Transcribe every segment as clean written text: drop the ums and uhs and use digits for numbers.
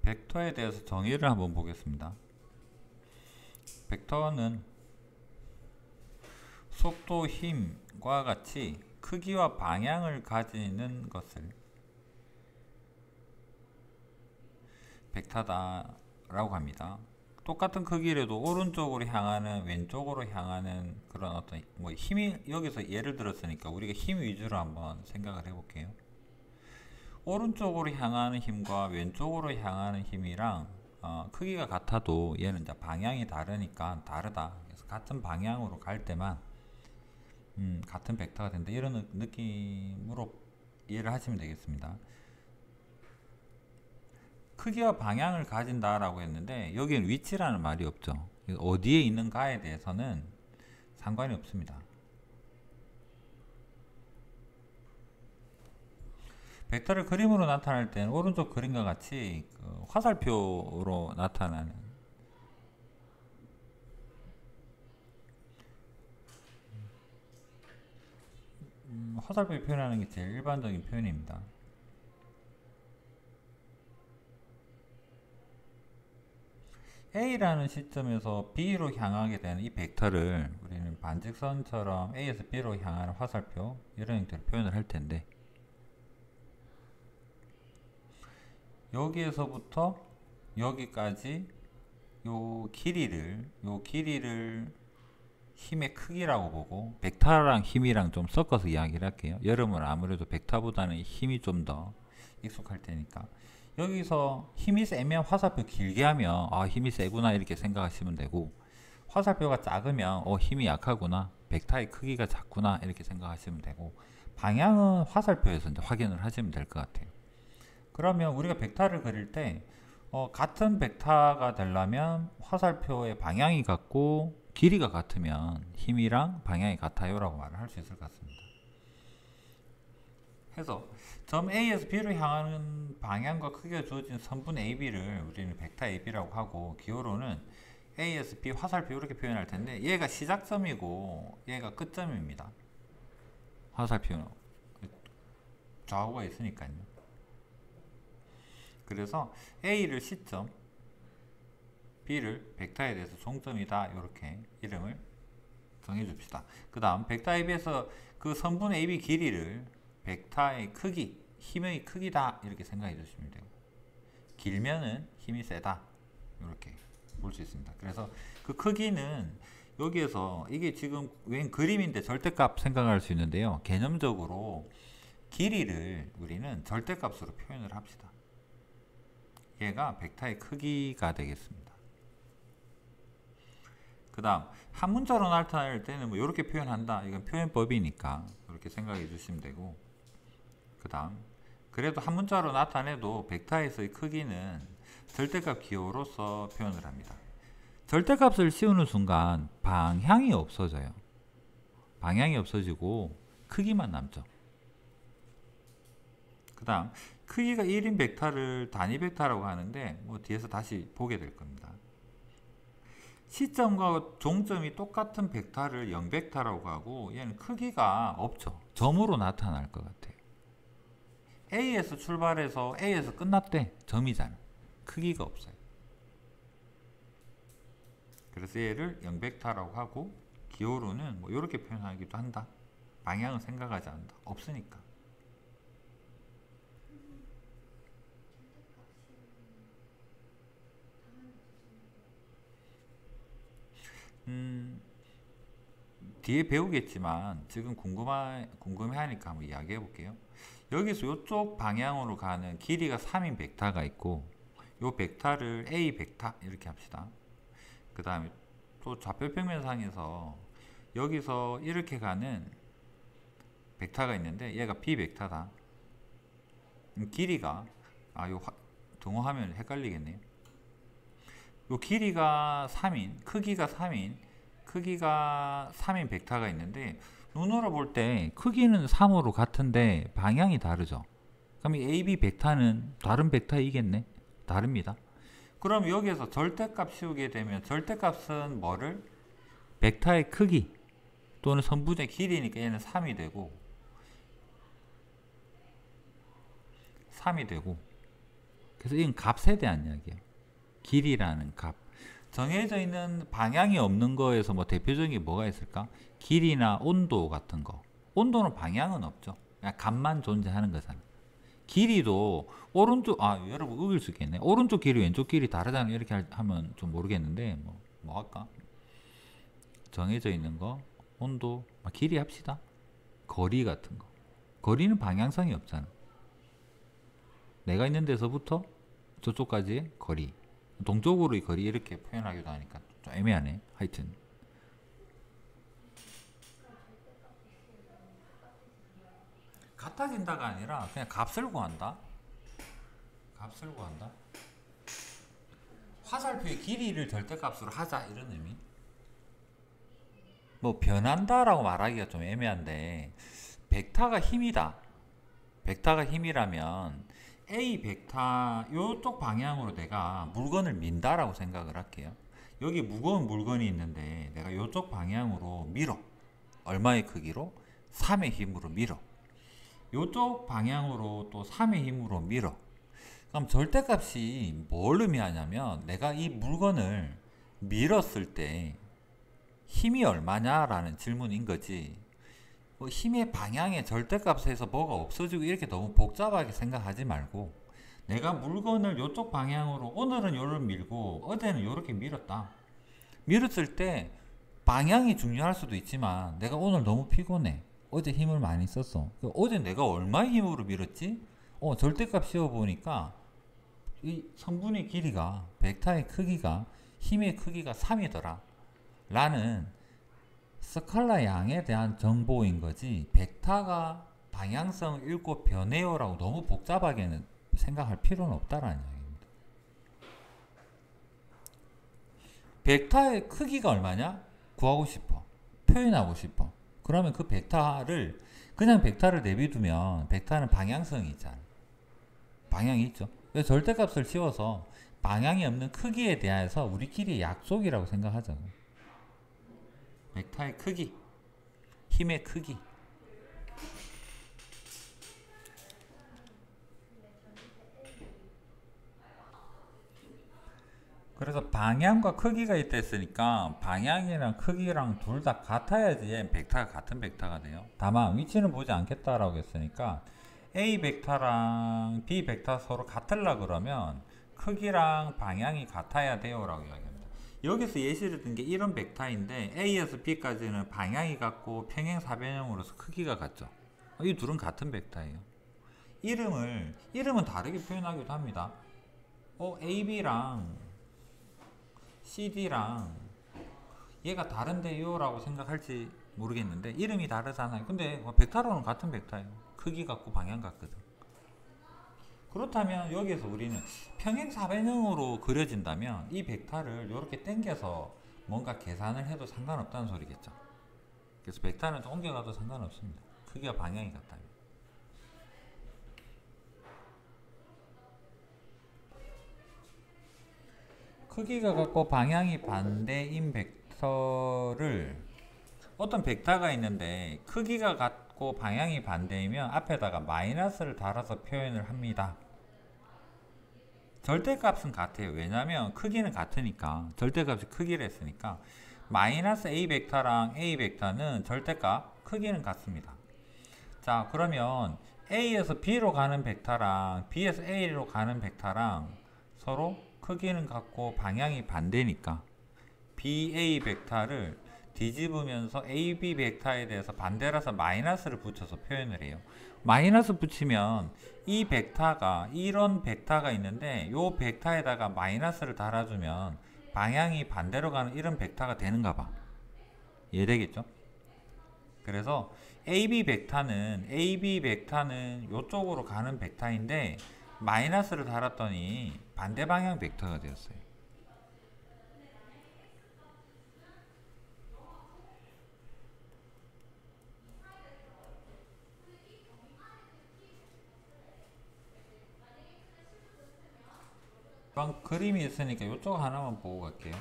벡터에 대해서 정의를 한번 보겠습니다. 벡터는 속도, 힘과 같이 크기와 방향을 가지는 것을 벡터다라고 합니다. 똑같은 크기라도 오른쪽으로 향하는, 왼쪽으로 향하는 그런 어떤 힘이, 여기서 예를 들었으니까 우리가 힘 위주로 한번 생각을 해볼게요. 오른쪽으로 향하는 힘과 왼쪽으로 향하는 힘이랑 크기가 같아도 얘는 이제 방향이 다르니까 다르다. 그래서 같은 방향으로 갈 때만 같은 벡터가 된다. 이런 느낌으로 이해를 하시면 되겠습니다. 크기와 방향을 가진다라고 했는데 여기는 위치라는 말이 없죠. 어디에 있는가에 대해서는 상관이 없습니다. 벡터를 그림으로 나타낼 때는 오른쪽 그림과 같이 그 화살표로 나타나는 화살표 표현하는 게 제일 일반적인 표현입니다. A라는 시점에서 B로 향하게 되는 이 벡터를 우리는 반직선처럼 A에서 B로 향하는 화살표 이런 형태로 표현을 할 텐데, 여기에서부터 여기까지 요 길이를 힘의 크기라고 보고, 벡터랑 힘이랑 좀 섞어서 이야기를 할게요. 여러분은 아무래도 벡터보다는 힘이 좀 더 익숙할 테니까, 여기서 힘이 세면 화살표 길게 하면 힘이 세구나 이렇게 생각하시면 되고, 화살표가 작으면 힘이 약하구나, 벡터의 크기가 작구나 이렇게 생각하시면 되고, 방향은 화살표에서 이제 확인을 하시면 될 것 같아요. 그러면 우리가 벡터를 그릴 때 같은 벡터가 되려면 화살표의 방향이 같고 길이가 같으면 힘이랑 방향이 같아요 라고 말을 할 수 있을 것 같습니다. 해서 점 A에서 B로 향하는 방향과 크기가 주어진 선분 AB를 우리는 벡터 AB라고 하고, 기호로는 A에서 B 화살표 이렇게 표현할 텐데, 얘가 시작점이고 얘가 끝점입니다. 화살표는 좌우가 있으니까요. 그래서 A를 시점, B를 벡터에 대해서 종점이다, 이렇게 이름을 정해줍시다. 그 다음 벡터 AB에서 그 선분 AB 길이를 벡터의 크기, 힘의 크기다 이렇게 생각해 주시면 되고, 길면은 힘이 세다 이렇게 볼 수 있습니다. 그래서 그 크기는 여기에서, 이게 지금 웬 그림인데 절대값 생각할 수 있는데요, 개념적으로 길이를 우리는 절대값으로 표현을 합시다. 얘가 벡터의 크기가 되겠습니다. 그 다음 한 문자로 나타낼 때는 이렇게 표현한다, 이건 표현법이니까 이렇게 생각해 주시면 되고, 그 다음 그래도 한 문자로 나타내도 벡터에서의 크기는 절대값 기호로서 표현을 합니다. 절대값을 씌우는 순간 방향이 없어져요. 방향이 없어지고 크기만 남죠. 그 다음 크기가 1인 벡터를 단위 벡터라고 하는데, 뒤에서 다시 보게 될 겁니다. 시점과 종점이 똑같은 벡터를 0벡터라고 하고, 얘는 크기가 없죠. 점으로 나타날 것 같아요. A에서 출발해서 A에서 끝났대, 점이잖아. 크기가 없어요. 그래서 얘를 0벡터라고 하고, 기호로는 이렇게 표현하기도 한다. 방향은 생각하지 않는다. 없으니까. 뒤에 배우겠지만 지금 궁금해하니까 한번 이야기해 볼게요. 여기서 이쪽 방향으로 가는 길이가 3인 벡터가 있고, 이 벡터를 A 벡터 이렇게 합시다. 그 다음에 또 좌표평면상에서 여기서 이렇게 가는 벡터가 있는데, 얘가 B 벡터다. 길이가 요 동호하면 헷갈리겠네요. 요 길이가 3인, 크기가 3인 벡터가 있는데, 눈으로 볼 때 크기는 3으로 같은데 방향이 다르죠. 그럼 이 AB 벡터는 다른 벡터이겠네? 다릅니다. 그럼 여기에서 절대값 씌우게 되면, 절대값은 뭐를? 벡터의 크기 또는 선분의 길이니까 얘는 3이 되고 그래서 이건 값에 대한 이야기예요. 길이라는 값. 정해져 있는 방향이 없는 거에서 뭐 대표적인 게 뭐가 있을까? 길이나 온도 같은 거. 온도는 방향은 없죠. 그냥 값만 존재하는 거잖아. 길이도 오른쪽, 여러분 의길 수 있겠네. 오른쪽 길이 왼쪽 길이 다르다는 이렇게 하면 좀 모르겠는데 뭐 할까? 정해져 있는 거, 온도, 길이 합시다. 거리 같은 거. 거리는 방향성이 없잖아. 내가 있는 데서부터 저쪽까지의 거리. 동쪽으로의 거리 이렇게 표현하기도 하니까 좀 애매하네. 하여튼 같아진다가 아니라 그냥 값을 구한다. 값을 구한다. 화살표의 길이를 절대값으로 하자 이런 의미. 뭐 변한다라고 말하기가 좀 애매한데 벡터가 힘이다. 벡터가 힘이라면 A 벡터 요쪽 방향으로 내가 물건을 민다라고 생각을 할게요. 여기 무거운 물건이 있는데 내가 요쪽 방향으로 밀어. 얼마의 크기로? 3의 힘으로 밀어. 요쪽 방향으로 또 3의 힘으로 밀어. 그럼 절대값이 뭘 의미하냐면 내가 이 물건을 밀었을 때 힘이 얼마냐라는 질문인 거지. 힘의 방향의 절대값에서 뭐가 없어지고 이렇게 너무 복잡하게 생각하지 말고 내가 물건을 이쪽 방향으로 오늘은 요를 밀고 어제는 요렇게 밀었다. 밀었을 때 방향이 중요할 수도 있지만 내가 오늘 너무 피곤해. 어제 힘을 많이 썼어. 어제 내가 얼마의 힘으로 밀었지? 절대값 씌워보니까 이 성분의 길이가 벡터의 크기가 힘의 크기가 3이더라. 라는 스칼라 양에 대한 정보인 거지 벡터가 방향성을 읽고 변해요라고 너무 복잡하게는 생각할 필요는 없다라는 이야기입니다. 벡터의 크기가 얼마냐? 구하고 싶어. 표현하고 싶어. 그러면 그 벡터를 그냥 벡터를 내비두면 벡터는 방향성이 있잖아. 방향이 있죠. 그래서 절대값을 씌워서 방향이 없는 크기에 대해서 우리끼리 약속이라고 생각하자고. 벡터의 크기, 힘의 크기. 그래서 방향과 크기가 있다 했으니까 방향이랑 크기랑 둘 다 같아야지 벡터가 같은 벡터가 돼요. 다만 위치는 보지 않겠다라고 했으니까 A 벡터랑 B 벡터 서로 같으려 그러면 크기랑 방향이 같아야 돼요 라고 이야기합니다. 여기서 예시를 든 게 이런 벡터인데 A에서 B까지는 방향이 같고 평행사변형으로서 크기가 같죠. 이 둘은 같은 벡터예요. 이름은 다르게 표현하기도 합니다. AB랑 CD랑 얘가 다른데요 라고 생각할지 모르겠는데 이름이 다르잖아요. 근데 벡터로는 같은 벡터예요. 크기 같고 방향 같거든. 그렇다면 여기에서 우리는 평행사변형으로 그려진다면 이 벡터를 이렇게 당겨서 뭔가 계산을 해도 상관없다는 소리겠죠. 그래서 벡터는 옮겨가도 상관없습니다. 크기와 방향이 같다면. 크기가 같고 방향이 반대인 벡터를 어떤 벡터가 있는데 크기가 같고 방향이 반대이면 앞에다가 마이너스를 달아서 표현을 합니다. 절대값은 같아요. 왜냐하면 크기는 같으니까 절대값이 크기를 했으니까 마이너스 A 벡터랑 A 벡터는 절대값 크기는 같습니다. 자 그러면 A에서 B로 가는 벡터랑 B에서 A로 가는 벡터랑 서로 크기는 같고 방향이 반대니까 BA 벡터를 뒤집으면서 AB 벡터에 대해서 반대라서 마이너스를 붙여서 표현을 해요. 마이너스 붙이면 이 벡터가 이런 벡터가 있는데 요 벡터에다가 마이너스를 달아주면 방향이 반대로 가는 이런 벡터가 되는가 봐. 이해되겠죠? 그래서 AB 벡터는 요쪽으로 가는 벡터인데 마이너스를 달았더니 반대 방향 벡터가 되었어요. 그림이 있으니까 이쪽 하나만 보고 갈게요.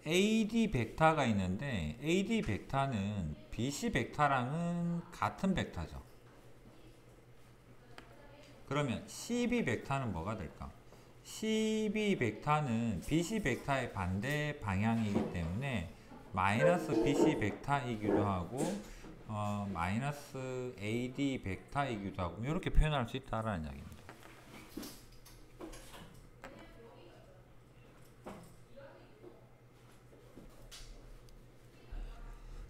AD 벡터가 있는데 AD 벡터는 BC 벡터랑은 같은 벡터죠. 그러면 CB 벡터는 뭐가 될까? 12 벡터는 BC 벡터의 반대 방향이기 때문에 마이너스 BC 벡터이기도 하고 마이너스 AD 벡터이기도 하고 이렇게 표현할 수 있다라는 이야기입니다.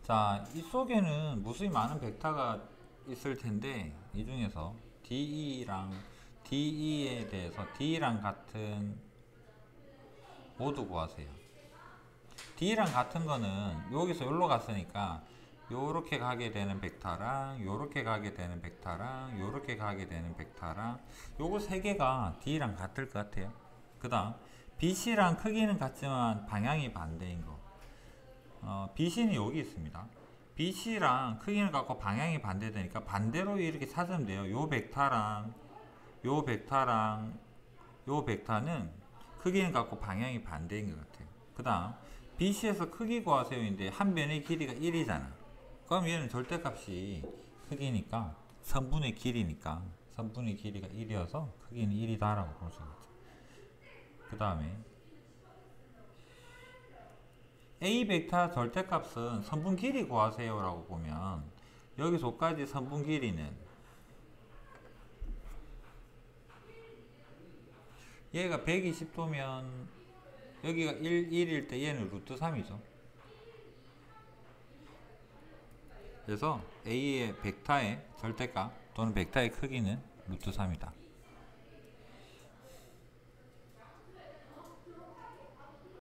자, 이 속에는 무수히 많은 벡터가 있을 텐데 이 중에서 DE랑 DE에 대해서 D랑 같은 모두 구하세요. D랑 같은 거는 여기서 여기로 갔으니까 요렇게 가게 되는 벡터랑 요렇게 가게 되는 벡터랑 요렇게 가게 되는 벡터랑 요거 세 개가 D랑 같을 것 같아요. 그 다음 BC랑 크기는 같지만 방향이 반대인 거. BC는 여기 있습니다. BC랑 크기는 같고 방향이 반대되니까 반대로 이렇게 찾으면 돼요. 요 벡터랑 요 벡터랑 요 벡터는 크기는 같고 방향이 반대인 것 같아요. 그 다음 BC에서 크기 구하세요인데 한 변의 길이가 1이잖아. 그럼 얘는 절대값이 크기니까 선분의 길이니까 선분의 길이가 1이어서 크기는 1이다 라고 볼 수 있겠죠. 그 다음에 A 벡터 절대값은 선분 길이 구하세요 라고 보면 여기서까지 선분 길이는 얘가 120도면 여기가 1일 때 얘는 루트 3이죠. 그래서 A의 벡터의 절대값 또는 벡터의 크기는 루트 3이다.